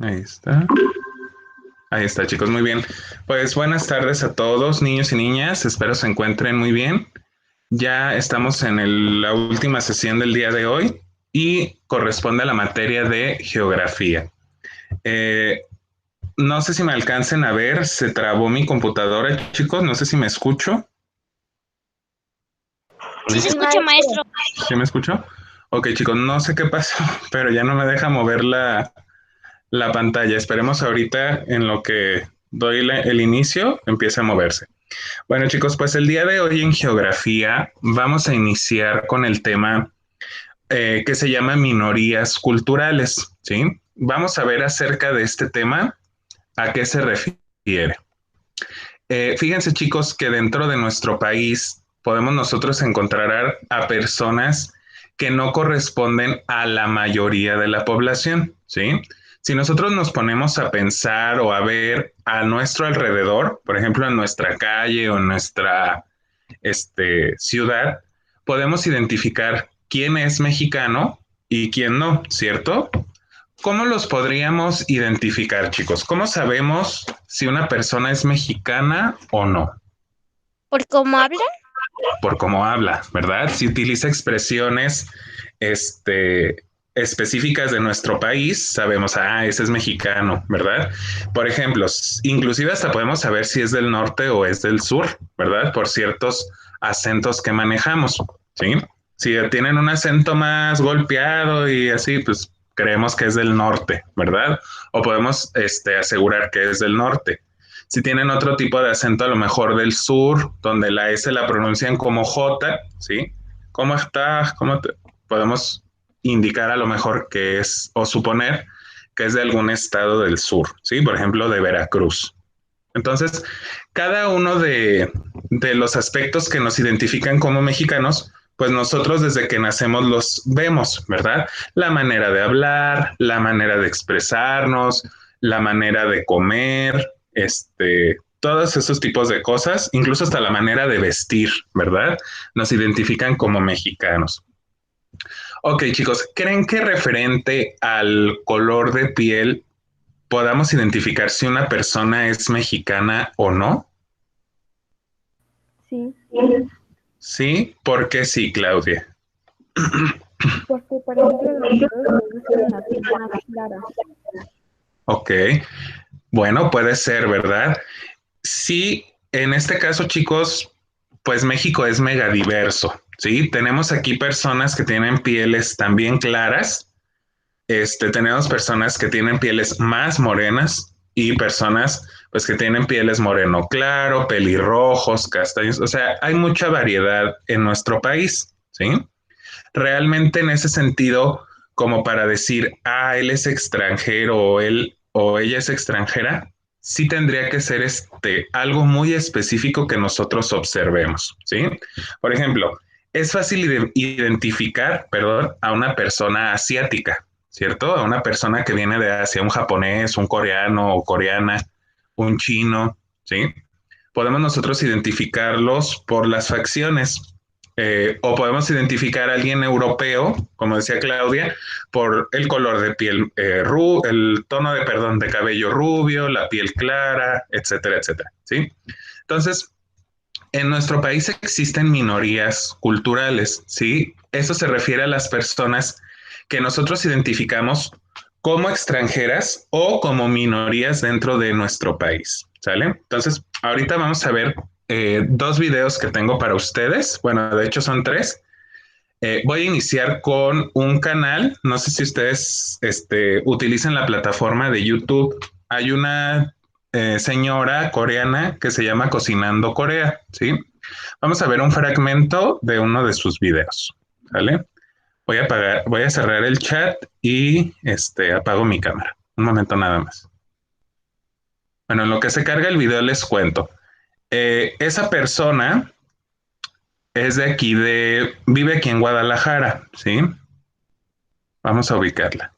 Ahí está. Ahí está, chicos, muy bien. Pues buenas tardes a todos, niños y niñas. Espero se encuentren muy bien. Ya estamos en la última sesión del día de hoy y corresponde a la materia de geografía. Eh, no sé si me alcancen a ver, se trabó mi computadora, chicos. No sé si me escucho. Sí se Sí, escucha, maestro. maestro. ¿Sí me escucho? Ok, chicos, no sé qué pasó, pero ya no me deja mover la pantalla. Esperemos ahorita en lo que doy el inicio, empiece a moverse. Bueno, chicos, pues el día de hoy en geografía vamos a iniciar con el tema que se llama minorías culturales, ¿sí? Vamos a ver acerca de este tema, a qué se refiere. Fíjense, chicos, que dentro de nuestro país podemos nosotros encontrar a personas que no corresponden a la mayoría de la población, ¿sí? Si nosotros nos ponemos a pensar o a ver a nuestro alrededor, por ejemplo, en nuestra calle o en nuestra ciudad, podemos identificar quién es mexicano y quién no, ¿cierto? ¿Cómo los podríamos identificar, chicos? ¿Cómo sabemos si una persona es mexicana o no? ¿Por cómo habla? Por cómo habla, ¿verdad? Si utiliza expresiones este, específicas de nuestro país, sabemos, ese es mexicano, ¿verdad? Por ejemplo, inclusive hasta podemos saber si es del norte o es del sur, ¿verdad? Por ciertos acentos que manejamos, ¿sí? Si tienen un acento más golpeado y así, pues creemos que es del norte, ¿verdad? O podemos asegurar que es del norte. Si tienen otro tipo de acento, a lo mejor del sur, donde la S la pronuncian como J, ¿sí? ¿Cómo estás? Podemos indicar a lo mejor que es, o suponer que es de algún estado del sur, ¿sí? Por ejemplo, de Veracruz. Entonces, cada uno de los aspectos que nos identifican como mexicanos, pues nosotros desde que nacemos los vemos, ¿verdad? La manera de hablar, la manera de expresarnos, la manera de comer, todos esos tipos de cosas, incluso hasta la manera de vestir, ¿verdad? Nos identifican como mexicanos. Ok, chicos, ¿creen que referente al color de piel podamos identificar si una persona es mexicana o no? Sí, Sí, ¿por qué sí, Claudia? porque por ejemplo los ojos luego tienen la piel más clara. Ok, bueno, puede ser, ¿verdad? Sí, en este caso, chicos, pues México es megadiverso, ¿sí? Tenemos aquí personas que tienen pieles también claras, tenemos personas que tienen pieles más morenas y personas pues que tienen pieles moreno claro, pelirrojos, castaños, o sea, hay mucha variedad en nuestro país, ¿sí? Realmente en ese sentido, como para decir, él es extranjero o él o ella es extranjera, sí tendría que ser algo muy específico que nosotros observemos, ¿sí? Por ejemplo, es fácil identificar, perdón, a una persona asiática, ¿cierto? A una persona que viene de Asia, un japonés, un coreano o coreana, un chino, ¿sí? Podemos nosotros identificarlos por las facciones, o podemos identificar a alguien europeo, como decía Claudia, por el color de piel, el tono de, perdón, de cabello rubio, la piel clara, etcétera, etcétera. ¿Sí? Entonces, en nuestro país existen minorías culturales, ¿sí? Eso se refiere a las personas que nosotros identificamos como extranjeras o como minorías dentro de nuestro país, ¿sale? Entonces, ahorita vamos a ver dos videos que tengo para ustedes. Bueno, de hecho son tres. Voy a iniciar con un canal. No sé si ustedes utilizan la plataforma de YouTube. Hay una señora coreana que se llama Cocinando Corea, ¿sí? Vamos a ver un fragmento de uno de sus videos, ¿vale? Voy a cerrar el chat y apago mi cámara. Un momento nada más. Bueno, en lo que se carga el video les cuento. Esa persona es de aquí, vive aquí en Guadalajara, ¿sí? Vamos a ubicarla.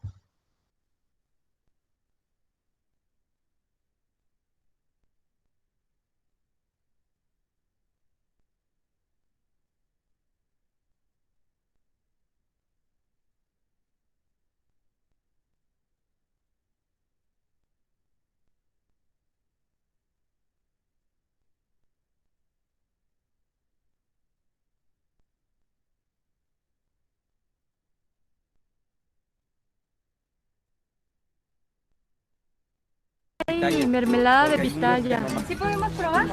Ay, mermelada de pitaya. ¿Sí podemos probar?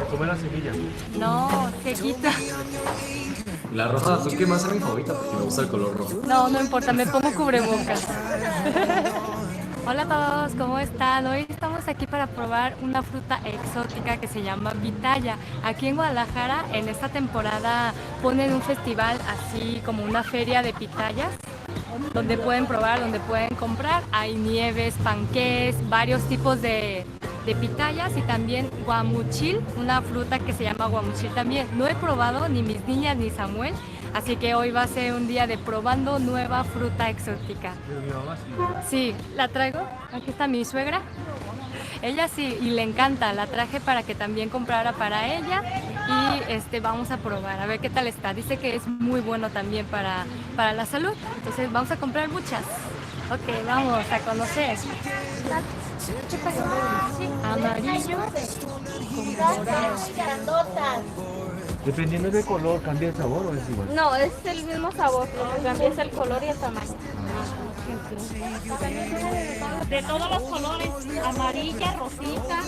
Come la semilla. No, se quita. La roja de azúcar más es mi favorita porque me gusta el color rojo. No, no importa, me pongo cubrebocas. Hola a todos, ¿cómo están? Hoy estamos aquí para probar una fruta exótica que se llama pitaya. Aquí en Guadalajara, en esta temporada, ponen un festival así como una feria de pitayas, donde pueden probar, donde pueden comprar. Hay nieves, panqués, varios tipos de pitayas y también guamuchil, una fruta que se llama guamuchil también. No he probado ni mis niñas ni Samuel, así que hoy va a ser un día de probando nueva fruta exótica. Sí, la traigo. Aquí está mi suegra. Ella sí, y le encanta. La traje para que también comprara para ella y vamos a probar, a ver qué tal está. Dice que es muy bueno también para la salud, entonces vamos a comprar muchas. Ok, vamos a conocer. ¿Qué pasa? Amarillo con morado. Dependiendo del color, ¿cambia el sabor o es igual? No, es el mismo sabor, lo que cambia es el color y el tamaño. De todos los colores, amarilla, rosita.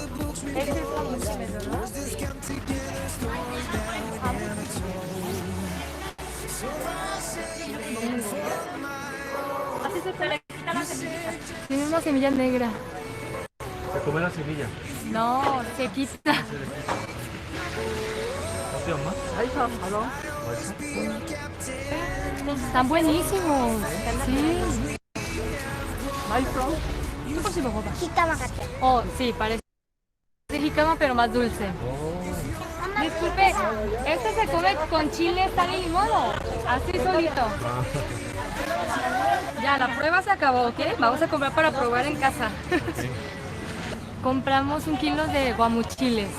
Este es como ¿verdad? Así se selecciona la semilla. Tiene una semilla negra. Se come la semilla. No, se quita. ¿No te más? Están buenísimos. Sí. Oh, sí, parece jícama, pero más dulce. Disculpe, ¿este se come con chile, sal y limón o así solito? Ya, la prueba se acabó, ¿ok? Vamos a comprar para probar en casa. Compramos 1 kilo de guamuchiles.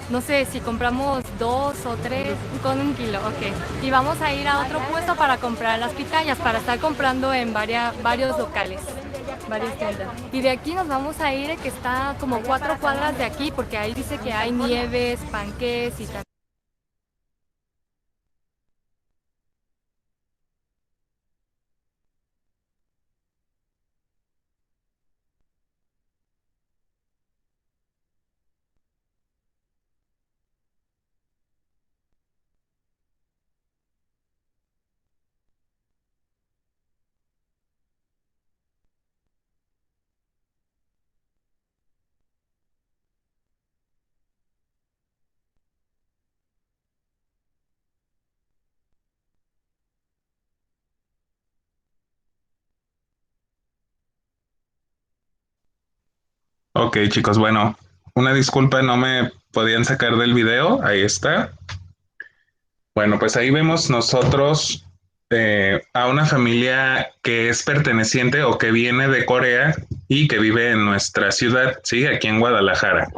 No sé si compramos 2 o 3 con 1 kilo, ok. Y vamos a ir a otro puesto para comprar las pitayas, para estar comprando en varios locales, varias tiendas. Y de aquí nos vamos a ir, que está como 4 cuadras de aquí, porque ahí dice que hay nieves, panqués y tal. Ok, chicos, bueno, una disculpa, no me podían sacar del video, ahí está. Bueno, pues ahí vemos nosotros a una familia que es perteneciente o que viene de Corea y que vive en nuestra ciudad, sí, aquí en Guadalajara.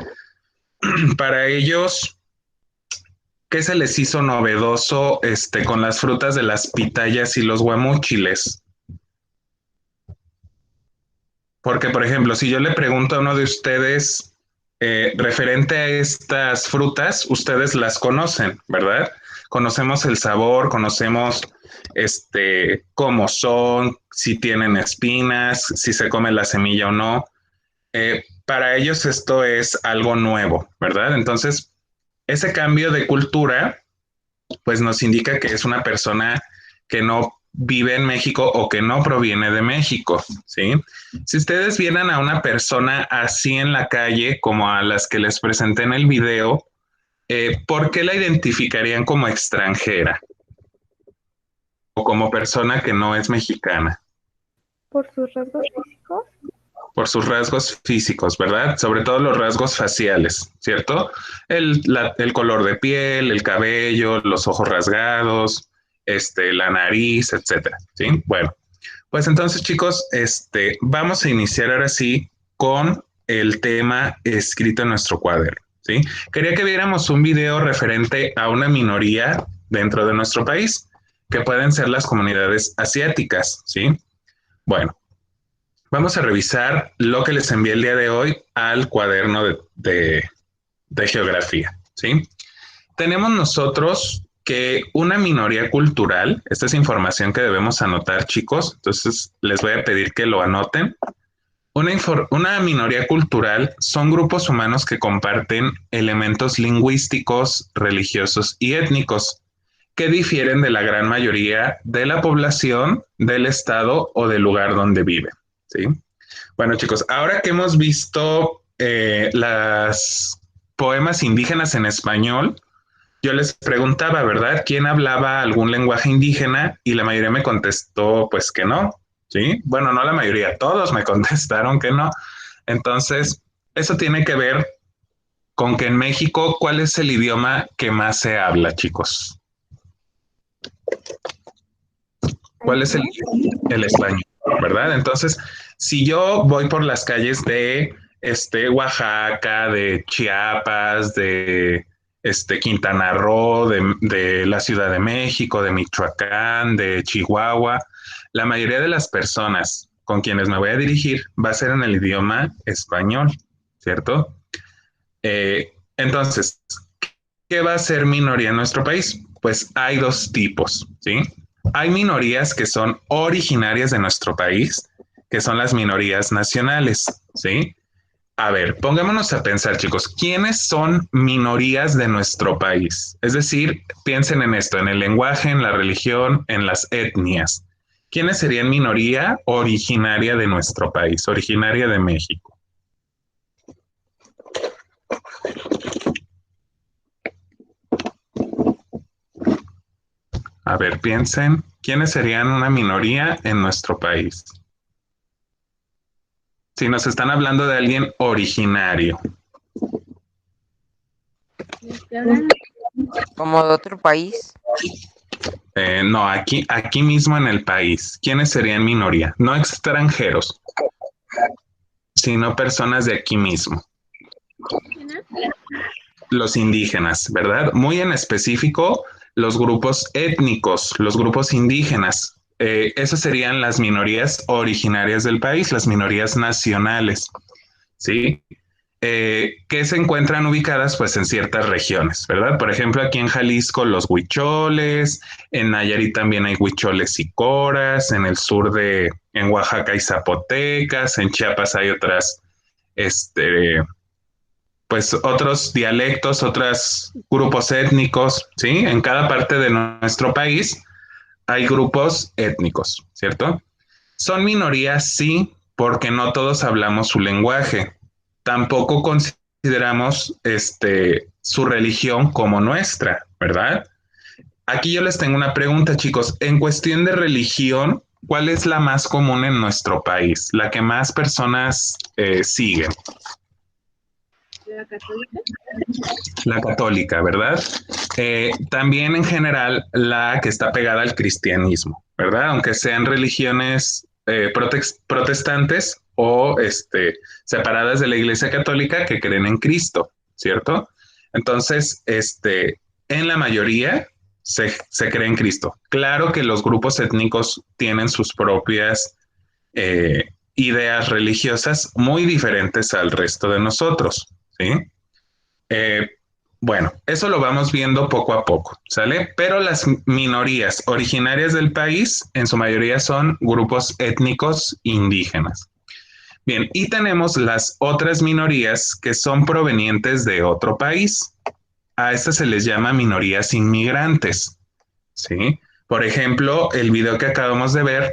Para ellos, ¿qué se les hizo novedoso con las frutas de las pitayas y los guamúchiles? Porque, por ejemplo, si yo le pregunto a uno de ustedes referente a estas frutas, ustedes las conocen, ¿verdad? Conocemos el sabor, conocemos cómo son, si tienen espinas, si se come la semilla o no. Para ellos esto es algo nuevo, ¿verdad? Entonces, ese cambio de cultura, pues nos indica que es una persona que no vive en México o que no proviene de México, ¿sí? Si ustedes vieran a una persona así en la calle, como a las que les presenté en el video, ¿por qué la identificarían como extranjera? O como persona que no es mexicana. Por sus rasgos físicos. Por sus rasgos físicos, ¿verdad? Sobre todo los rasgos faciales, ¿cierto? El color de piel, el cabello, los ojos rasgados, la nariz, etcétera, ¿sí? Bueno, pues entonces, chicos, vamos a iniciar ahora sí con el tema escrito en nuestro cuaderno, ¿sí? Quería que viéramos un video referente a una minoría dentro de nuestro país, que pueden ser las comunidades asiáticas, ¿sí? Bueno, vamos a revisar lo que les envié el día de hoy al cuaderno de geografía, ¿sí? Tenemos nosotros que una minoría cultural, esta es información que debemos anotar, chicos, entonces les voy a pedir que lo anoten. Una minoría cultural son grupos humanos que comparten elementos lingüísticos, religiosos y étnicos que difieren de la gran mayoría de la población, del estado o del lugar donde viven. ¿Sí? Bueno, chicos, ahora que hemos visto las poemas indígenas en español, yo les preguntaba, ¿verdad? ¿Quién hablaba algún lenguaje indígena? Y la mayoría me contestó, pues que no. ¿Sí? Bueno, no la mayoría, todos me contestaron que no. Entonces, eso tiene que ver con que en México, ¿cuál es el idioma que más se habla, chicos? ¿Cuál es el español? ¿Verdad? Entonces, si yo voy por las calles de Oaxaca, de Chiapas, de Quintana Roo, de la Ciudad de México, de Michoacán, de Chihuahua, la mayoría de las personas con quienes me voy a dirigir va a ser en el idioma español, ¿cierto? Entonces, ¿qué va a ser minoría en nuestro país? Pues hay dos tipos, ¿sí? Hay minorías que son originarias de nuestro país, que son las minorías nacionales, ¿sí? A ver, pongámonos a pensar, chicos, ¿quiénes son minorías de nuestro país? Es decir, piensen en esto, en el lenguaje, en la religión, en las etnias. ¿Quiénes serían minoría originaria de nuestro país, originaria de México? A ver, piensen, ¿quiénes serían una minoría en nuestro país? Si nos están hablando de alguien originario. ¿Como de otro país? No, aquí mismo en el país. ¿Quiénes serían minoría? No extranjeros, sino personas de aquí mismo. Los indígenas, ¿verdad? Muy en específico, los grupos étnicos, los grupos indígenas. Esas serían las minorías originarias del país, las minorías nacionales, ¿sí? Que se encuentran ubicadas pues en ciertas regiones, ¿verdad? Por ejemplo, aquí en Jalisco los huicholes, en Nayarit también hay huicholes y coras, en el sur en Oaxaca hay zapotecas, en Chiapas hay otras, pues otros dialectos, otros grupos étnicos, ¿sí? En cada parte de nuestro país hay grupos étnicos, ¿cierto? Son minorías, sí, porque no todos hablamos su lenguaje. Tampoco consideramos su religión como nuestra, ¿verdad? Aquí yo les tengo una pregunta, chicos. En cuestión de religión, ¿cuál es la más común en nuestro país? La que más personas siguen. ¿La católica? La católica, ¿verdad? También en general la que está pegada al cristianismo, ¿verdad? Aunque sean religiones protestantes o separadas de la Iglesia Católica que creen en Cristo, ¿cierto? Entonces, en la mayoría se cree en Cristo. Claro que los grupos étnicos tienen sus propias ideas religiosas muy diferentes al resto de nosotros, ¿sí? Bueno, eso lo vamos viendo poco a poco, ¿sale? Pero las minorías originarias del país, en su mayoría son grupos étnicos indígenas. Bien, y tenemos las otras minorías que son provenientes de otro país. A estas se les llama minorías inmigrantes, ¿sí? Por ejemplo, el video que acabamos de ver,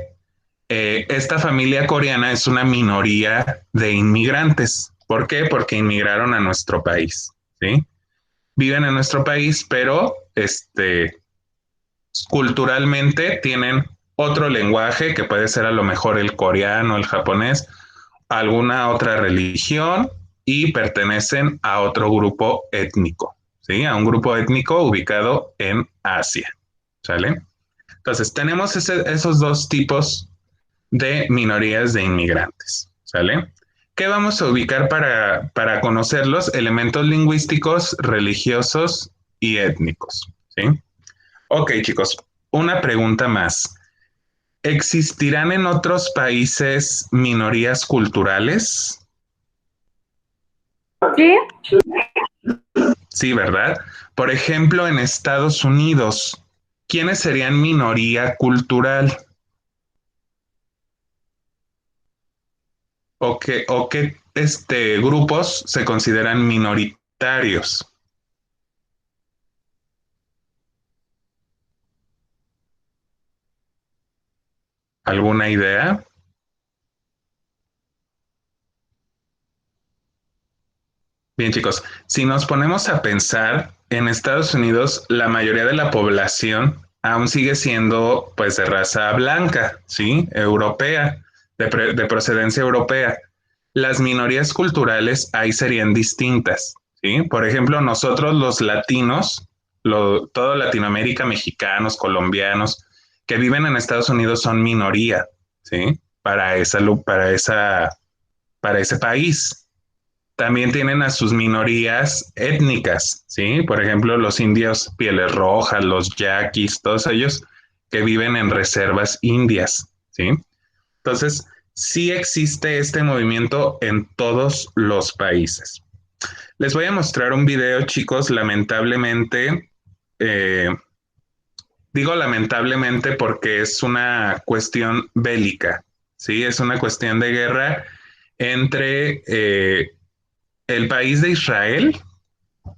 esta familia coreana es una minoría de inmigrantes. ¿Por qué? Porque inmigraron a nuestro país, ¿sí? Viven en nuestro país, pero culturalmente tienen otro lenguaje que puede ser a lo mejor el coreano, el japonés, alguna otra religión y pertenecen a otro grupo étnico, ¿sí? A un grupo étnico ubicado en Asia, ¿sale? Entonces, tenemos esos dos tipos de minorías de inmigrantes, ¿sale? ¿Qué vamos a ubicar para conocerlos? Elementos lingüísticos, religiosos y étnicos, ¿sí? Ok, chicos, una pregunta más. ¿Existirán en otros países minorías culturales? Sí. Sí, ¿verdad? Por ejemplo, en Estados Unidos, ¿quiénes serían minoría cultural? o qué grupos se consideran minoritarios? ¿Alguna idea? Bien, chicos, si nos ponemos a pensar, en Estados Unidos la mayoría de la población aún sigue siendo pues de raza blanca, ¿sí? Europea, de procedencia europea. Las minorías culturales ahí serían distintas, ¿sí? Por ejemplo, nosotros los latinos, todo Latinoamérica, mexicanos, colombianos, que viven en Estados Unidos son minoría, ¿sí? Para ese país. También tienen a sus minorías étnicas, ¿sí? Por ejemplo, los indios pieles rojas, los yaquis, todos ellos que viven en reservas indias, ¿sí? Entonces, sí existe este movimiento en todos los países. Les voy a mostrar un video, chicos, lamentablemente, eh, digo lamentablemente porque es una cuestión bélica, ¿sí? Es una cuestión de guerra entre el país de Israel.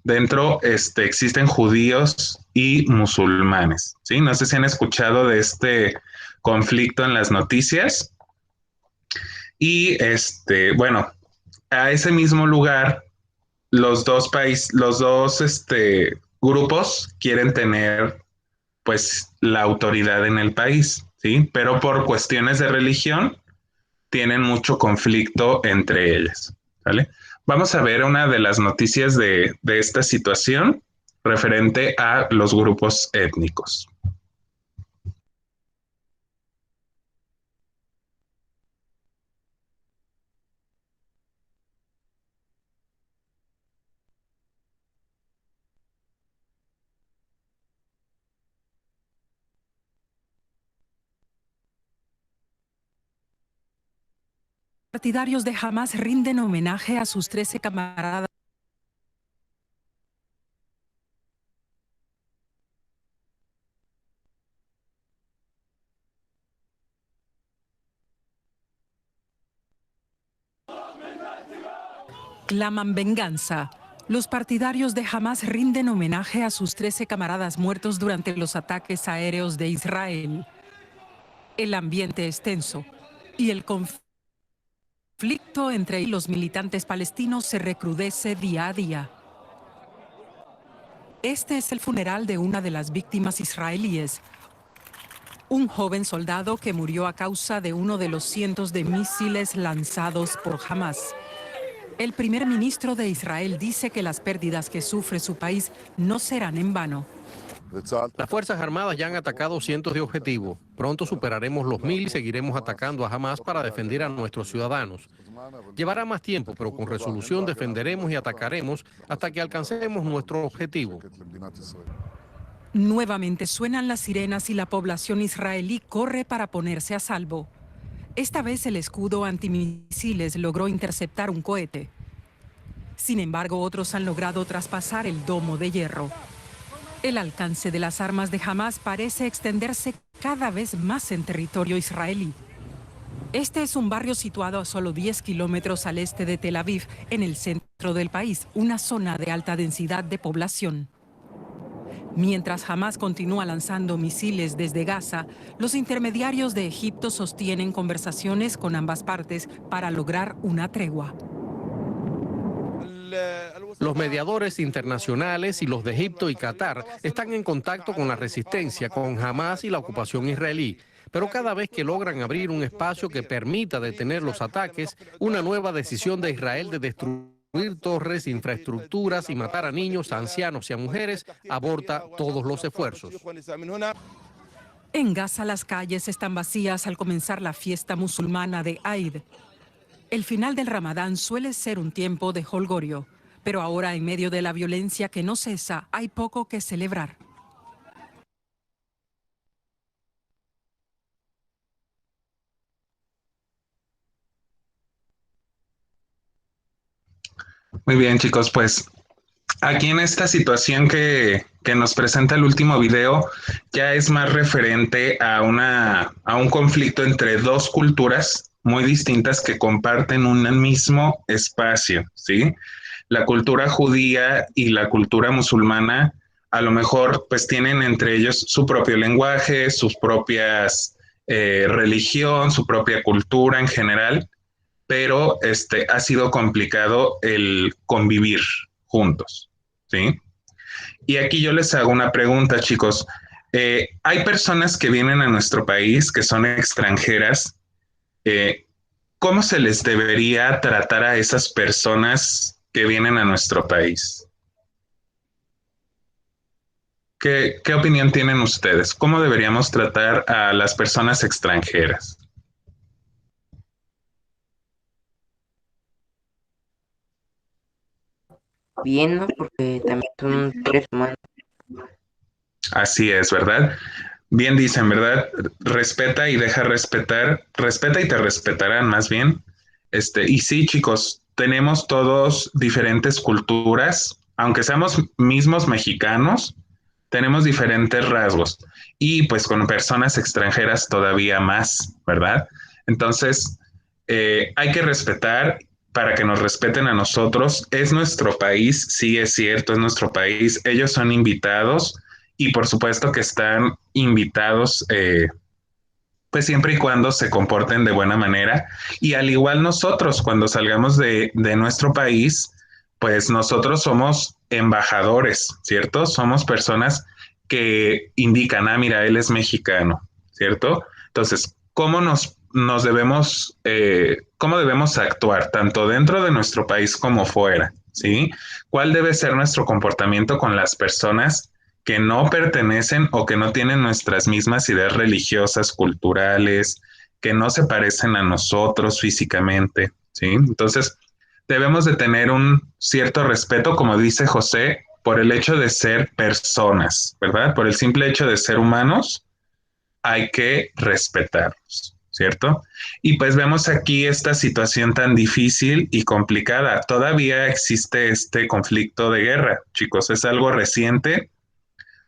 Dentro existen judíos y musulmanes, ¿sí? No sé si han escuchado de este conflicto en las noticias. Y bueno, a ese mismo lugar, los dos grupos quieren tener pues la autoridad en el país, ¿sí? Pero por cuestiones de religión tienen mucho conflicto entre ellas, ¿vale? Vamos a ver una de las noticias de esta situación referente a los grupos étnicos. Partidarios de Hamas rinden homenaje a sus 13 camaradas. Claman venganza. Los partidarios de Hamas rinden homenaje a sus 13 camaradas muertos durante los ataques aéreos de Israel. El ambiente es tenso y el conflicto entre los militantes palestinos se recrudece día a día. Este es el funeral de una de las víctimas israelíes, un joven soldado que murió a causa de uno de los cientos de misiles lanzados por Hamas. El primer ministro de Israel dice que las pérdidas que sufre su país no serán en vano. Las Fuerzas Armadas ya han atacado cientos de objetivos. Pronto superaremos los 1000 y seguiremos atacando a Hamas para defender a nuestros ciudadanos. Llevará más tiempo, pero con resolución defenderemos y atacaremos hasta que alcancemos nuestro objetivo. Nuevamente suenan las sirenas y la población israelí corre para ponerse a salvo. Esta vez el escudo antimisiles logró interceptar un cohete. Sin embargo, otros han logrado traspasar el domo de hierro. El alcance de las armas de Hamas parece extenderse cada vez más en territorio israelí. Este es un barrio situado a solo 10 kilómetros al este de Tel Aviv, en el centro del país, una zona de alta densidad de población. Mientras Hamas continúa lanzando misiles desde Gaza, los intermediarios de Egipto sostienen conversaciones con ambas partes para lograr una tregua. Los mediadores internacionales y los de Egipto y Qatar están en contacto con la resistencia, con Hamas y la ocupación israelí. Pero cada vez que logran abrir un espacio que permita detener los ataques, una nueva decisión de Israel de destruir torres, infraestructuras y matar a niños, a ancianos y a mujeres aborta todos los esfuerzos. En Gaza las calles están vacías al comenzar la fiesta musulmana de Eid. El final del Ramadán suele ser un tiempo de jolgorio, pero ahora en medio de la violencia que no cesa hay poco que celebrar. Muy bien, chicos, pues aquí en esta situación que que nos presenta el último video ya es más referente a un conflicto entre dos culturas muy distintas que comparten un mismo espacio, ¿sí? La cultura judía y la cultura musulmana a lo mejor pues tienen entre ellos su propio lenguaje, sus propias religión, su propia cultura en general, pero ha sido complicado el convivir juntos, ¿sí? Y aquí yo les hago una pregunta, chicos. Hay personas que vienen a nuestro país, que son extranjeras. ¿Cómo se les debería tratar a esas personas que vienen a nuestro país? ¿Qué opinión tienen ustedes? ¿Cómo deberíamos tratar a las personas extranjeras? Bien, ¿no? Porque también son seres humanos. Así es, ¿verdad? Bien dicen, ¿verdad? Respeta y deja respetar, respeta y te respetarán más bien. Y sí, chicos, tenemos todos diferentes culturas, aunque seamos mismos mexicanos, tenemos diferentes rasgos y pues con personas extranjeras todavía más, ¿verdad? Entonces, hay que respetar para que nos respeten a nosotros. Es nuestro país, sí es cierto, es nuestro país. Ellos son invitados y por supuesto que están invitados, pues siempre y cuando se comporten de buena manera. Y al igual nosotros, cuando salgamos de nuestro país, pues nosotros somos embajadores, ¿cierto? Somos personas que indican, mira, él es mexicano, ¿cierto? Entonces, ¿cómo debemos actuar tanto dentro de nuestro país como fuera? ¿Sí? ¿Cuál debe ser nuestro comportamiento con las personas que no pertenecen o que no tienen nuestras mismas ideas religiosas, culturales, que no se parecen a nosotros físicamente? ¿Sí? Entonces, debemos de tener un cierto respeto, como dice José, por el hecho de ser personas, ¿verdad? Por el simple hecho de ser humanos, hay que respetarlos, ¿cierto? Y pues vemos aquí esta situación tan difícil y complicada. Todavía existe este conflicto de guerra, chicos, es algo reciente,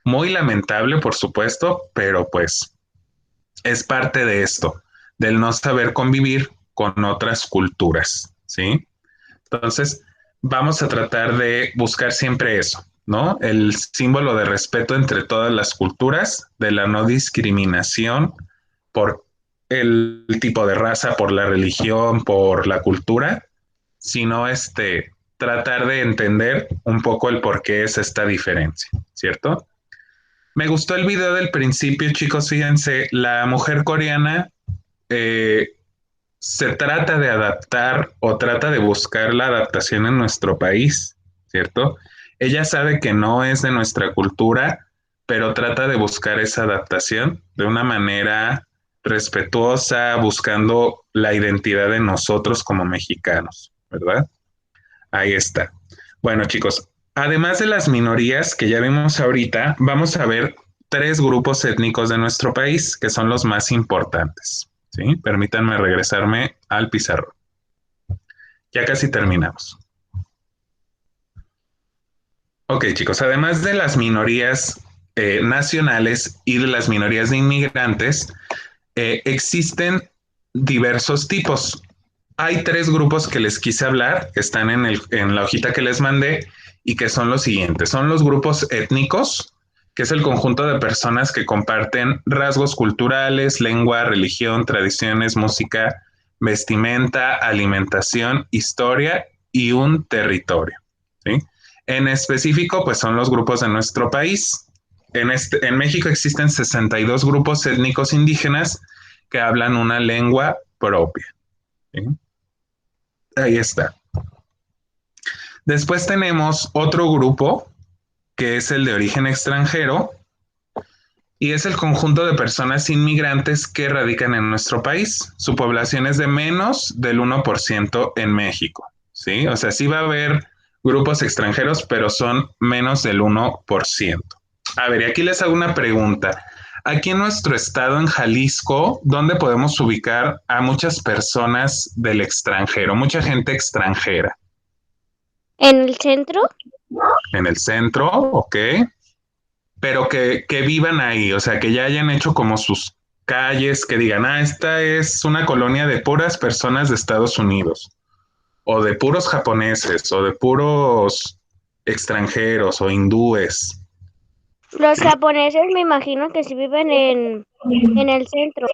muy lamentable, por supuesto, pero pues es parte de esto, del no saber convivir con otras culturas, ¿sí? Entonces, vamos a tratar de buscar siempre eso, ¿no? El símbolo de respeto entre todas las culturas, de la no discriminación por el tipo de raza, por la religión, por la cultura, sino tratar de entender un poco el por qué es esta diferencia, ¿cierto? Me gustó el video del principio, chicos, fíjense, la mujer coreana se trata de adaptar o trata de buscar la adaptación en nuestro país, ¿cierto? Ella sabe que no es de nuestra cultura, pero trata de buscar esa adaptación de una manera respetuosa, buscando la identidad de nosotros como mexicanos, ¿verdad? Ahí está. Bueno, chicos, además de las minorías que ya vimos ahorita, vamos a ver 3 grupos étnicos de nuestro país que son los más importantes. ¿Sí? Permítanme regresarme al pizarrón. Ya casi terminamos. Ok, chicos, además de las minorías nacionales y de las minorías de inmigrantes, existen diversos tipos. Hay 3 grupos que les quise hablar, que están en la hojita que les mandé, y que son los siguientes. Son los grupos étnicos, que es el conjunto de personas que comparten rasgos culturales, lengua, religión, tradiciones, música, vestimenta, alimentación, historia y un territorio, ¿sí? En específico, pues son los grupos de nuestro país. En México existen 62 grupos étnicos indígenas que hablan una lengua propia, ¿sí? Ahí está. Después tenemos otro grupo que es el de origen extranjero, y es el conjunto de personas inmigrantes que radican en nuestro país. Su población es de menos del 1% en México, ¿sí? O sea, sí va a haber grupos extranjeros, pero son menos del 1%. A ver, y aquí les hago una pregunta. Aquí en nuestro estado, en Jalisco, ¿dónde podemos ubicar a muchas personas del extranjero, mucha gente extranjera? ¿En el centro? En el centro, ok. pero que vivan ahí, o sea, que ya hayan hecho como sus calles, que digan, esta es una colonia de puras personas de Estados Unidos, o de puros japoneses, o de puros extranjeros o hindúes. Los japoneses me imagino que sí viven en el centro.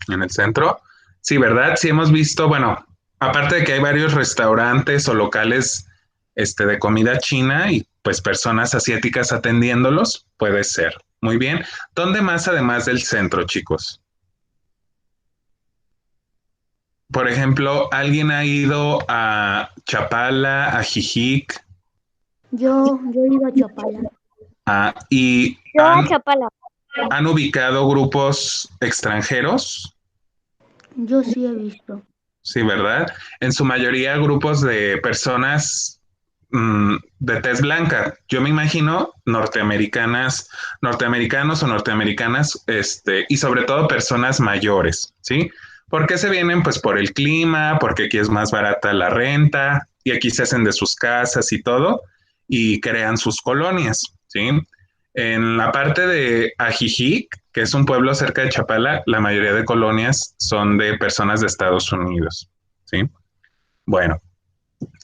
En el centro. Sí, ¿verdad? Sí hemos visto, bueno, aparte de que hay varios restaurantes o locales de comida china y pues personas asiáticas atendiéndolos, puede ser. Muy bien. ¿Dónde más además del centro, chicos? Por ejemplo, ¿alguien ha ido a Chapala, a Jijic? Yo he ido a Chapala. Y Yo a Chapala. ¿han ubicado grupos extranjeros? Yo sí he visto. Sí, ¿verdad? En su mayoría grupos de personas de tez blanca. Yo me imagino norteamericanos o norteamericanas, y sobre todo personas mayores, ¿sí? ¿Por qué se vienen? Pues por el clima, porque aquí es más barata la renta y aquí se hacen de sus casas y todo y crean sus colonias, ¿sí? En la parte de Ajijic, que es un pueblo cerca de Chapala, la mayoría de colonias son de personas de Estados Unidos, ¿sí? Bueno,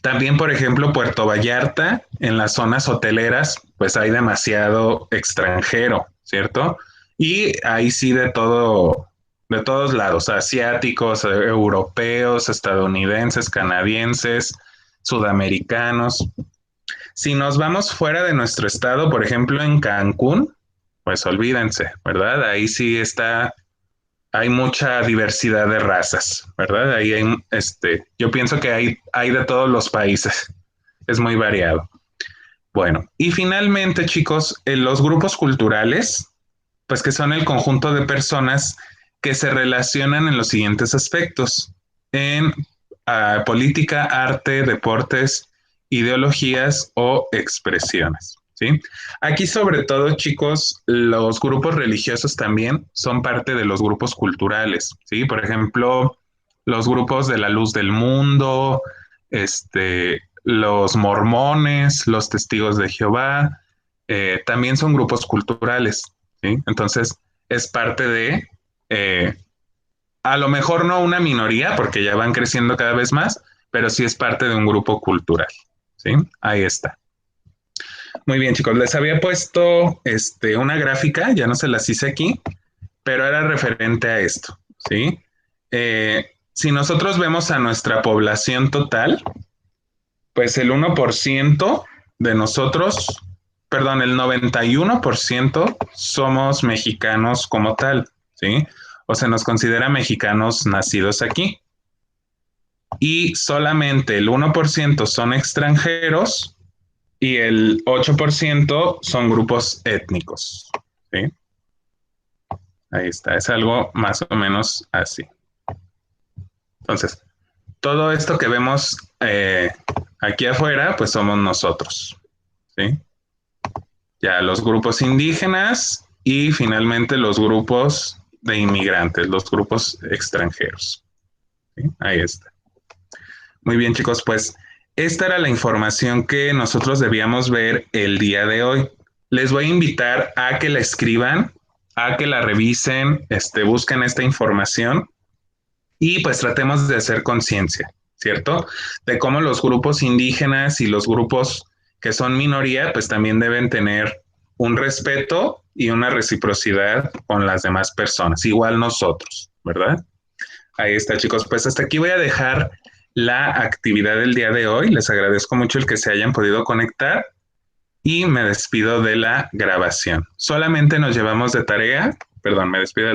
también, por ejemplo, Puerto Vallarta, en las zonas hoteleras, pues hay demasiado extranjero, ¿cierto? Y ahí sí de todos lados, asiáticos, europeos, estadounidenses, canadienses, sudamericanos. Si nos vamos fuera de nuestro estado, por ejemplo, en Cancún, pues olvídense, ¿verdad? Ahí sí hay mucha diversidad de razas, ¿verdad? Ahí hay, yo pienso que hay de todos los países, es muy variado. Bueno, y finalmente, chicos, los grupos culturales, pues que son el conjunto de personas que se relacionan en los siguientes aspectos, en política, arte, deportes, ideologías o expresiones, ¿sí? Aquí sobre todo, chicos, los grupos religiosos también son parte de los grupos culturales, ¿sí? Por ejemplo, los grupos de la Luz del Mundo, los mormones, los testigos de Jehová, también son grupos culturales, ¿sí? Entonces, es parte de, a lo mejor no una minoría, porque ya van creciendo cada vez más, pero sí es parte de un grupo cultural, ¿sí? Ahí está. Muy bien, chicos, les había puesto una gráfica, ya no se las hice aquí, pero era referente a esto, ¿sí? Si nosotros vemos a nuestra población total, pues el 1% de nosotros, perdón, el 91% somos mexicanos como tal, ¿sí? O se nos considera mexicanos nacidos aquí. Y solamente el 1% son extranjeros y el 8% son grupos étnicos, ¿sí? Ahí está, es algo más o menos así. Entonces, todo esto que vemos aquí afuera, pues somos nosotros, ¿sí? Ya los grupos indígenas y finalmente los grupos de inmigrantes, los grupos extranjeros, ¿sí? Ahí está. Muy bien, chicos, pues esta era la información que nosotros debíamos ver el día de hoy. Les voy a invitar a que la escriban, a que la revisen, busquen esta información y pues tratemos de hacer conciencia, ¿cierto? De cómo los grupos indígenas y los grupos que son minoría, pues también deben tener un respeto y una reciprocidad con las demás personas, igual nosotros, ¿verdad? Ahí está, chicos. Pues hasta aquí voy a dejar la actividad del día de hoy. Les agradezco mucho el que se hayan podido conectar y me despido de la grabación. Solamente nos llevamos de tarea, perdón, me despido de la